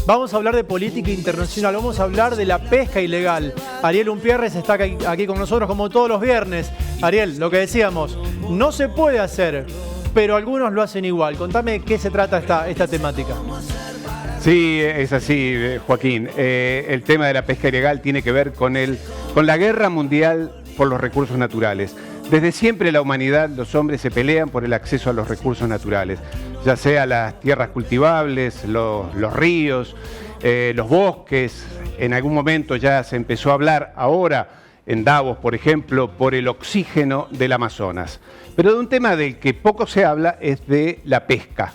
Vamos a hablar de política internacional, vamos a hablar de la pesca ilegal. Ariel Umpierres está aquí con nosotros como todos los viernes. Ariel, lo que decíamos, no se puede hacer, pero algunos lo hacen igual. Contame qué se trata esta temática. Sí, es así, Joaquín. El tema de la pesca ilegal tiene que ver con la guerra mundial por los recursos naturales. Desde siempre la humanidad, los hombres se pelean por el acceso a los recursos naturales, ya sea las tierras cultivables, los ríos, los bosques. En algún momento ya se empezó a hablar, ahora en Davos, por ejemplo, por el oxígeno del Amazonas. Pero de un tema del que poco se habla es de la pesca.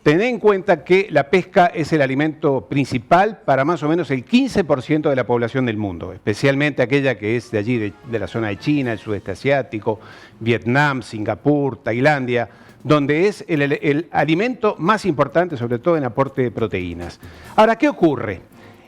Tened en cuenta que la pesca es el alimento principal para más o menos el 15% de la población del mundo, especialmente aquella que es de allí, de la zona de China, el sudeste asiático, Vietnam, Singapur, Tailandia, donde es el alimento más importante, sobre todo en aporte de proteínas. Ahora, ¿qué ocurre?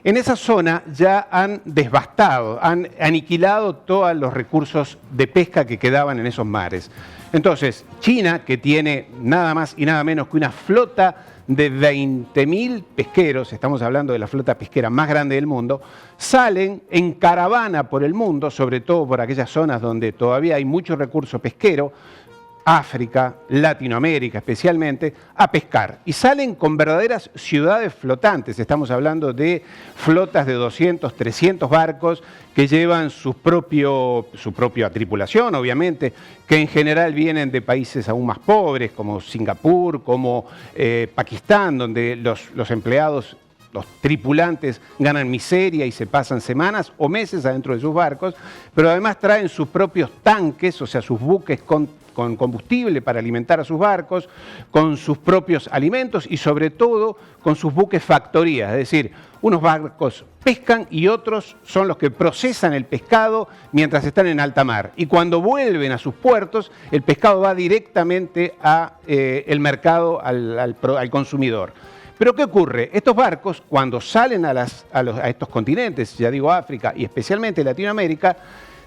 En esa zona ya han devastado, han aniquilado todos los recursos de pesca que quedaban en esos mares. Entonces, China, que tiene nada más y nada menos que una flota de 20.000 pesqueros, estamos hablando de la flota pesquera más grande del mundo, salen en caravana por el mundo, sobre todo por aquellas zonas donde todavía hay mucho recurso pesquero, África, Latinoamérica especialmente, a pescar. Y salen con verdaderas ciudades flotantes. Estamos hablando de flotas de 200, 300 barcos que llevan su propia tripulación, obviamente, que en general vienen de países aún más pobres, como Singapur, como Pakistán, donde los empleados, los tripulantes ganan miseria y se pasan semanas o meses adentro de sus barcos, pero además traen sus propios tanques, o sea, sus buques con combustible para alimentar a sus barcos, con sus propios alimentos y sobre todo con sus buques factorías, es decir, unos barcos pescan y otros son los que procesan el pescado mientras están en alta mar. Y cuando vuelven a sus puertos, el pescado va directamente al mercado, al consumidor. Pero ¿qué ocurre? Estos barcos, cuando salen a estos continentes, ya digo África y especialmente Latinoamérica,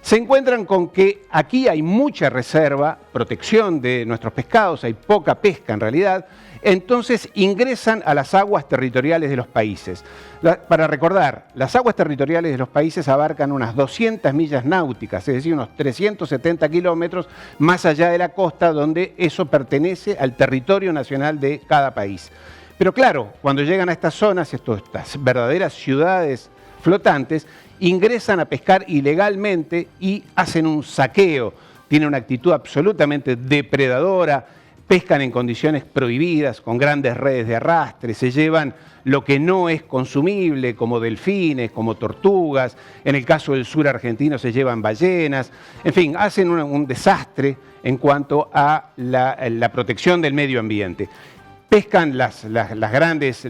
se encuentran con que aquí hay mucha reserva, protección de nuestros pescados, hay poca pesca en realidad, entonces ingresan a las aguas territoriales de los países. Para recordar, las aguas territoriales de los países abarcan unas 200 millas náuticas, es decir, unos 370 kilómetros más allá de la costa, donde eso pertenece al territorio nacional de cada país. Pero claro, cuando llegan a estas zonas, estas verdaderas ciudades flotantes, ingresan a pescar ilegalmente y hacen un saqueo. Tienen una actitud absolutamente depredadora, pescan en condiciones prohibidas, con grandes redes de arrastre, se llevan lo que no es consumible, como delfines, como tortugas, en el caso del sur argentino se llevan ballenas, en fin, hacen un desastre en cuanto a la protección del medio ambiente. Pescan las grandes,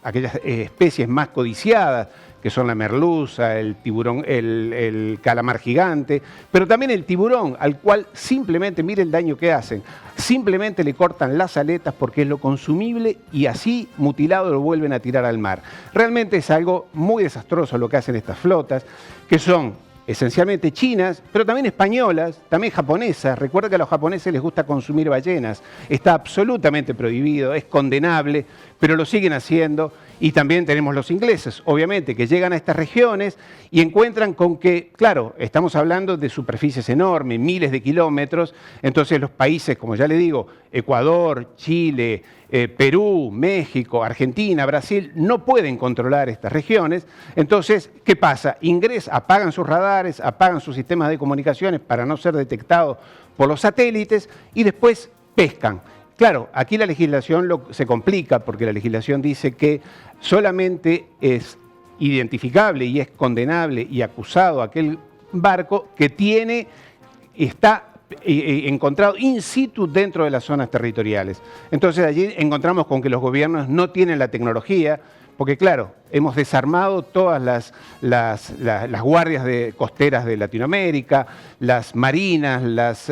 aquellas especies más codiciadas, que son la merluza, el tiburón, el calamar gigante, pero también el tiburón, al cual simplemente, mire el daño que hacen, simplemente le cortan las aletas porque es lo consumible y así mutilado lo vuelven a tirar al mar. Realmente es algo muy desastroso lo que hacen estas flotas, que son esencialmente chinas, pero también españolas, también japonesas. Recuerda que a los japoneses les gusta consumir ballenas. Está absolutamente prohibido, es condenable, pero lo siguen haciendo. Y también tenemos los ingleses, obviamente, que llegan a estas regiones y encuentran con que, claro, estamos hablando de superficies enormes, miles de kilómetros, entonces los países, como ya le digo, Ecuador, Chile, Perú, México, Argentina, Brasil, no pueden controlar estas regiones. Entonces, ¿qué pasa? Apagan sus radares, apagan sus sistemas de comunicaciones para no ser detectados por los satélites y después pescan. Claro, aquí la legislación se complica porque la legislación dice que solamente es identificable y es condenable y acusado aquel barco que está encontrado in situ dentro de las zonas territoriales. Entonces allí encontramos con que los gobiernos no tienen la tecnología, porque claro, hemos desarmado todas las guardias costeras de Latinoamérica, las marinas, las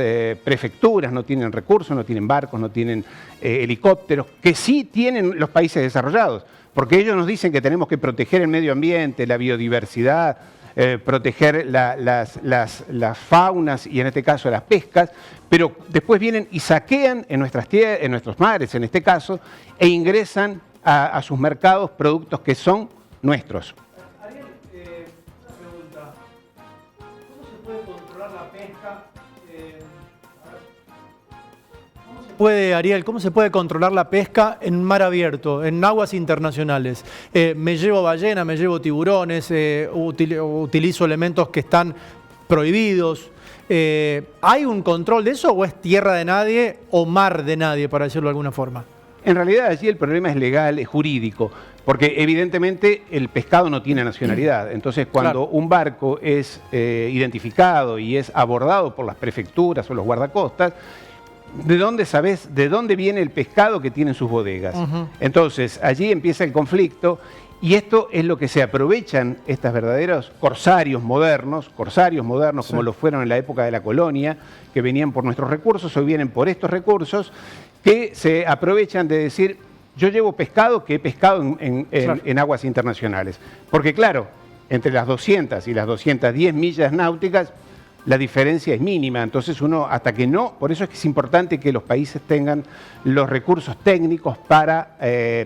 prefecturas no tienen recursos, no tienen barcos, no tienen helicópteros, que sí tienen los países desarrollados, porque ellos nos dicen que tenemos que proteger el medio ambiente, la biodiversidad, proteger las faunas y en este caso las pescas, pero después vienen y saquean en nuestras tierras, en nuestros mares en este caso, e ingresan a sus mercados productos que son nuestros. Ariel, una pregunta. ¿Cómo se puede controlar la pesca? ¿Cómo se puede controlar la pesca en mar abierto, en aguas internacionales? Me llevo ballena, me llevo tiburones, utilizo elementos que están prohibidos. ¿Hay un control de eso o es tierra de nadie o mar de nadie, para decirlo de alguna forma? En realidad allí el problema es legal, es jurídico, porque evidentemente el pescado no tiene nacionalidad. Entonces cuando un barco es identificado y es abordado por las prefecturas o los guardacostas, ¿de dónde sabés de dónde viene el pescado que tienen sus bodegas? Entonces allí empieza el conflicto y esto es lo que se aprovechan estos verdaderos corsarios modernos como lo fueron en la época de la colonia, que venían por nuestros recursos, hoy vienen por estos recursos, que se aprovechan de decir, yo llevo pescado que he pescado en aguas internacionales. Porque claro, entre las 200 y las 210 millas náuticas, la diferencia es mínima. Entonces uno, hasta que no, por eso es que es importante que los países tengan los recursos técnicos para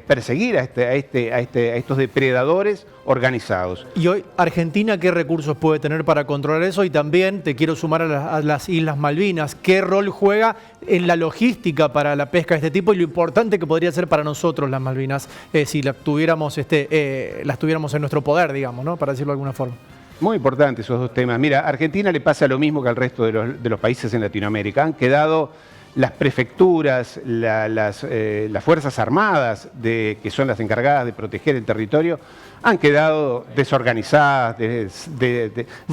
perseguir a estos depredadores organizados. Y hoy, Argentina, ¿qué recursos puede tener para controlar eso? Y también te quiero sumar a las Islas Malvinas. ¿Qué rol juega en la logística para la pesca de este tipo y lo importante que podría ser para nosotros las Malvinas si las tuviéramos en nuestro poder, digamos, ¿no? Para decirlo de alguna forma. Muy importantes esos dos temas. Mira, a Argentina le pasa lo mismo que al resto de los países en Latinoamérica. Han quedado las prefecturas, las Fuerzas Armadas, que son las encargadas de proteger el territorio, han quedado desorganizadas,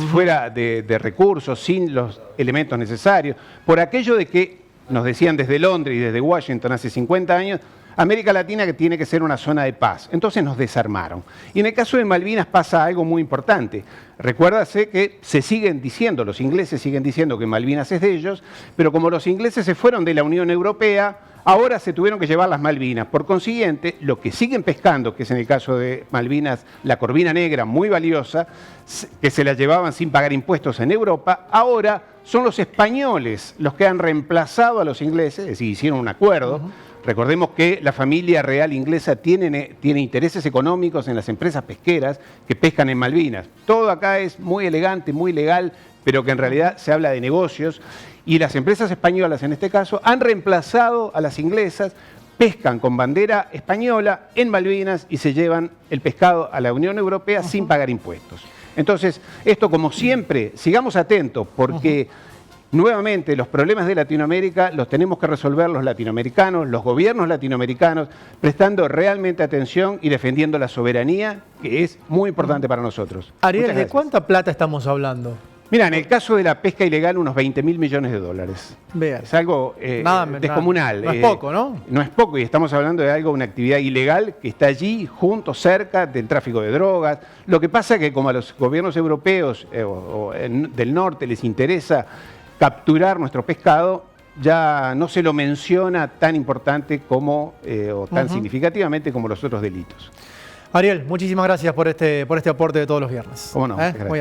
fuera de recursos, sin los elementos necesarios, por aquello de que, nos decían desde Londres y desde Washington hace 50 años, América Latina que tiene que ser una zona de paz. Entonces nos desarmaron. Y en el caso de Malvinas pasa algo muy importante. Recuérdase que los ingleses siguen diciendo que Malvinas es de ellos, pero como los ingleses se fueron de la Unión Europea, ahora se tuvieron que llevar las Malvinas. Por consiguiente, lo que siguen pescando, que es en el caso de Malvinas la corvina negra, muy valiosa, que se la llevaban sin pagar impuestos en Europa, ahora son los españoles los que han reemplazado a los ingleses, es decir, hicieron un acuerdo. Recordemos que la familia real inglesa tiene intereses económicos en las empresas pesqueras que pescan en Malvinas. Todo acá es muy elegante, muy legal, pero que en realidad se habla de negocios. Y las empresas españolas, en este caso, han reemplazado a las inglesas, pescan con bandera española en Malvinas y se llevan el pescado a la Unión Europea sin pagar impuestos. Entonces, esto como siempre, sigamos atentos porque nuevamente los problemas de Latinoamérica los tenemos que resolver los latinoamericanos, los gobiernos latinoamericanos, prestando realmente atención y defendiendo la soberanía, que es muy importante para nosotros. Ariel, ¿de cuánta plata estamos hablando? Mira, en el caso de la pesca ilegal, unos 20.000 millones de dólares. Vean. Es algo descomunal. No es poco, ¿no? No es poco, y estamos hablando de una actividad ilegal que está allí, junto, cerca del tráfico de drogas. Lo que pasa es que como a los gobiernos europeos del norte les interesa capturar nuestro pescado, ya no se lo menciona tan importante como, o tan significativamente como los otros delitos. Ariel, muchísimas gracias por este aporte de todos los viernes. ¿Cómo no? Gracias.